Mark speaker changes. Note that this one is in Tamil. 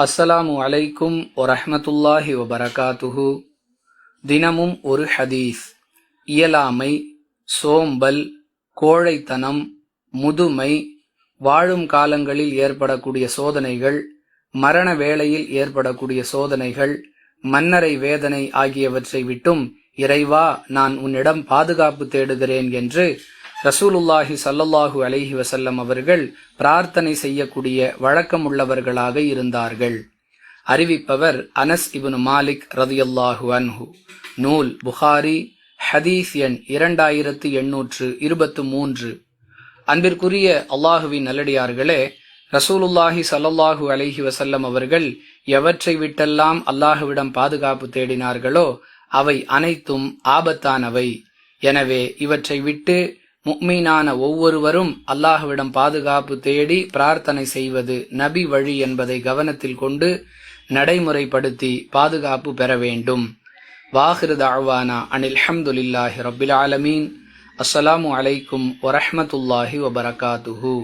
Speaker 1: அஸ்ஸலாமு அலைக்கும் வரஹ்மத்துல்லாஹி வபரகாத்துஹு. தினமும் ஒரு ஹதீஸ். இயலாமை, சோம்பல், கோழைத்தனம், முதுமை, வாழும் காலங்களில் ஏற்படக்கூடிய சோதனைகள், மரண வேளையில் ஏற்படக்கூடிய சோதனைகள், மன்னரை வேதனை ஆகியவற்றை விட்டும் இறைவா நான் உன்னிடம் பாதுகாப்பு தேடுகிறேன் என்று ரசூலுல்லாஹி ஸல்லல்லாஹு அலைஹி வஸல்லம் அவர்கள் பிரார்த்தனை செய்யக்கூடிய வழக்கமுள்ளவர்களாக இருந்தார்கள். அறிவிப்பவர் அனஸ் இப்னு மாலிக் ரலியல்லாஹு அன்ஹு. நூல் புகாரி, ஹதீஸ் எண் 2823. அன்பிற்குரிய அல்லாஹுவின் நல்லடியார்களே, ரசூலுல்லாஹி ஸல்லல்லாஹு அலைஹி வஸல்லம் அவர்கள் எவற்றை விட்டெல்லாம் அல்லாஹுவிடம் பாதுகாப்பு தேடினார்களோ அவை அனைத்தும் ஆபத்தானவை. எனவே இவற்றை விட்டு முஃமினான ஒவ்வொருவரும் அல்லாஹுவிடம் பாதுகாப்பு தேடி பிரார்த்தனை செய்வது நபி வழி என்பதை கவனத்தில் கொண்டு நடைமுறைப்படுத்தி பாதுகாப்பு பெற வேண்டும். வாஹிரு தஅவானா அனில் ஹம்துலில்லாஹி ரப்பில் ஆலமீன். அஸ்ஸலாமு அலைக்கும் வரஹ்மத்துல்லாஹி வபரகாத்துஹு.